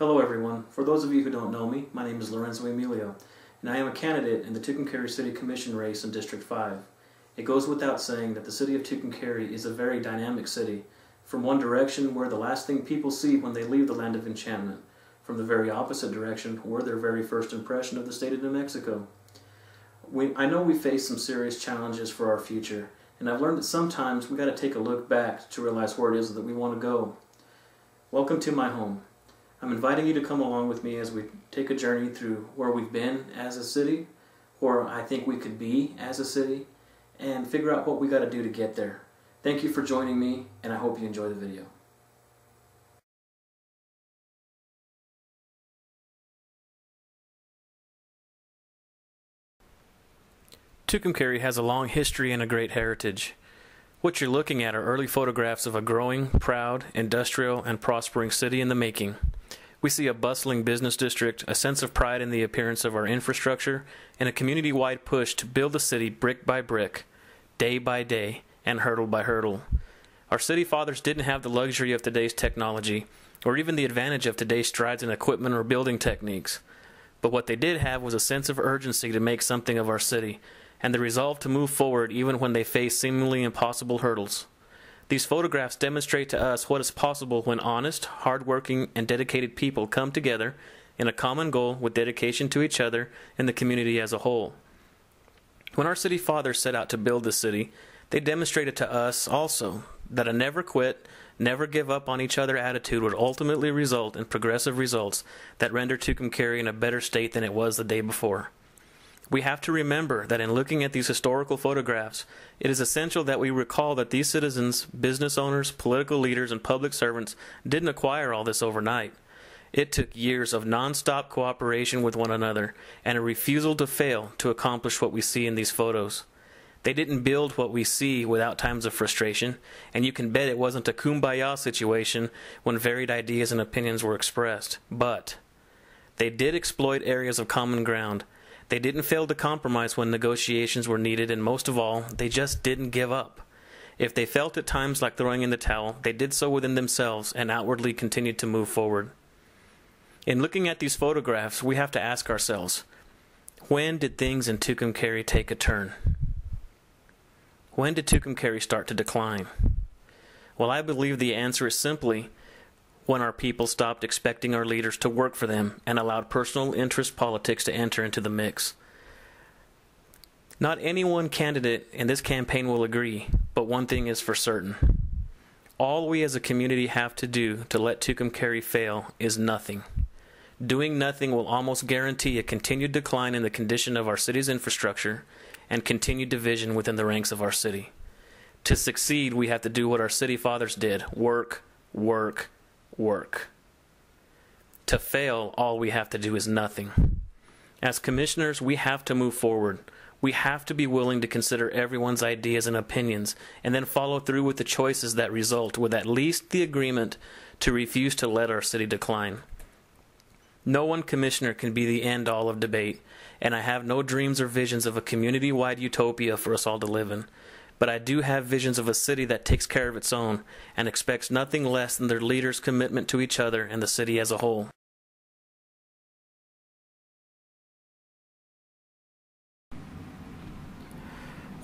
Hello everyone. For those of you who don't know me, my name is Lorenzo Emillio, and I am a candidate in the Tucumcari City Commission race in District 5. It goes without saying that the city of Tucumcari is a very dynamic city, from one direction where the last thing people see when they leave the land of enchantment, from the very opposite direction where their very first impression of the state of New Mexico. I know we face some serious challenges for our future, and I've learned that sometimes we got to take a look back to realize where it is that we want to go. Welcome to my home. I'm inviting you to come along with me as we take a journey through where we've been as a city, where I think we could be as a city, and figure out what we got to do to get there. Thank you for joining me, and I hope you enjoy the video. Tucumcari has a long history and a great heritage. What you're looking at are early photographs of a growing, proud, industrial, and prospering city in the making. We see a bustling business district, a sense of pride in the appearance of our infrastructure, and a community-wide push to build the city brick by brick, day by day, and hurdle by hurdle. Our city fathers didn't have the luxury of today's technology, or even the advantage of today's strides in equipment or building techniques. But what they did have was a sense of urgency to make something of our city, and the resolve to move forward even when they faced seemingly impossible hurdles. These photographs demonstrate to us what is possible when honest, hard-working, and dedicated people come together in a common goal with dedication to each other and the community as a whole. When our city fathers set out to build the city, they demonstrated to us also that a never quit, never give up on each other attitude would ultimately result in progressive results that render Tucumcari in a better state than it was the day before. We have to remember that in looking at these historical photographs, it is essential that we recall that these citizens, business owners, political leaders, and public servants didn't acquire all this overnight. It took years of non-stop cooperation with one another and a refusal to fail to accomplish what we see in these photos. They didn't build what we see without times of frustration, and you can bet it wasn't a kumbaya situation when varied ideas and opinions were expressed. But they did exploit areas of common ground. They didn't fail to compromise when negotiations were needed, and most of all, they just didn't give up. If they felt at times like throwing in the towel, they did so within themselves and outwardly continued to move forward. In looking at these photographs, we have to ask ourselves, when did things in Tucumcari take a turn? When did Tucumcari start to decline? Well, I believe the answer is simply when our people stopped expecting our leaders to work for them and allowed personal interest politics to enter into the mix. Not any one candidate in this campaign will agree, but one thing is for certain. All we as a community have to do to let Tucumcari fail is nothing. Doing nothing will almost guarantee a continued decline in the condition of our city's infrastructure and continued division within the ranks of our city. To succeed, we have to do what our city fathers did: work, work, work. To fail, all we have to do is nothing. As commissioners, we have to move forward. We have to be willing to consider everyone's ideas and opinions and then follow through with the choices that result with at least the agreement to refuse to let our city decline. No one commissioner can be the end-all of debate, and I have no dreams or visions of a community-wide utopia for us all to live in. But I do have visions of a city that takes care of its own and expects nothing less than their leaders' commitment to each other and the city as a whole.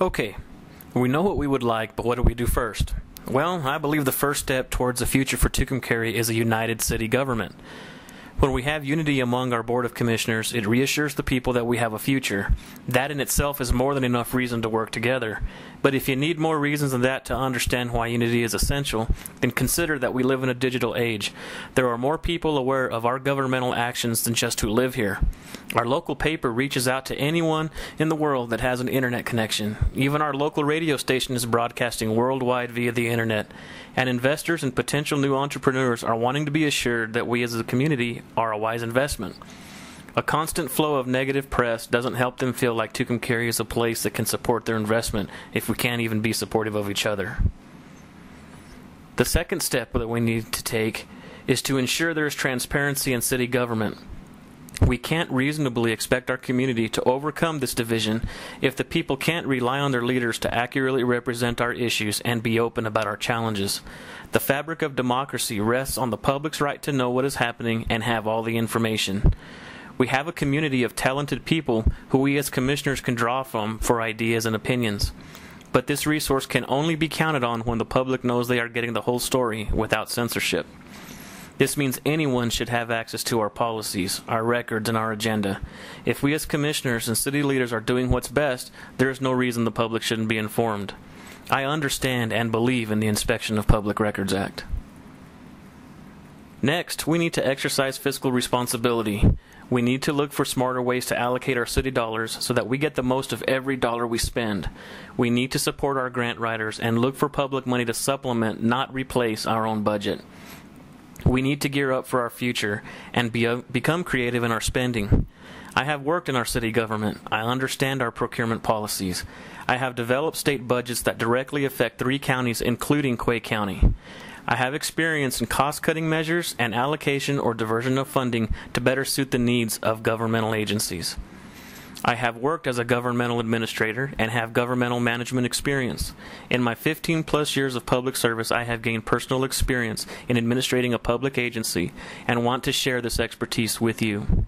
Okay, we know what we would like, but what do we do first? Well, I believe the first step towards a future for Tucumcari is a united city government. When we have unity among our Board of Commissioners, it reassures the people that we have a future. That in itself is more than enough reason to work together. But if you need more reasons than that to understand why unity is essential, then consider that we live in a digital age. There are more people aware of our governmental actions than just who live here. Our local paper reaches out to anyone in the world that has an internet connection. Even our local radio station is broadcasting worldwide via the internet. And investors and potential new entrepreneurs are wanting to be assured that we as a community are a wise investment. A constant flow of negative press doesn't help them feel like Tucumcari is a place that can support their investment if we can't even be supportive of each other. The second step that we need to take is to ensure there is transparency in city government. We can't reasonably expect our community to overcome this division if the people can't rely on their leaders to accurately represent our issues and be open about our challenges. The fabric of democracy rests on the public's right to know what is happening and have all the information. We have a community of talented people who we as commissioners can draw from for ideas and opinions. But this resource can only be counted on when the public knows they are getting the whole story without censorship. This means anyone should have access to our policies, our records, and our agenda. If we as commissioners and city leaders are doing what's best, there is no reason the public shouldn't be informed. I understand and believe in the Inspection of Public Records Act. Next, we need to exercise fiscal responsibility. We need to look for smarter ways to allocate our city dollars so that we get the most of every dollar we spend. We need to support our grant writers and look for public money to supplement, not replace, our own budget. We need to gear up for our future and become creative in our spending. I have worked in our city government. I understand our procurement policies. I have developed state budgets that directly affect 3 counties, including Quay County. I have experience in cost-cutting measures and allocation or diversion of funding to better suit the needs of governmental agencies. I have worked as a governmental administrator and have governmental management experience. In my 15-plus years of public service, I have gained personal experience in administrating a public agency and want to share this expertise with you.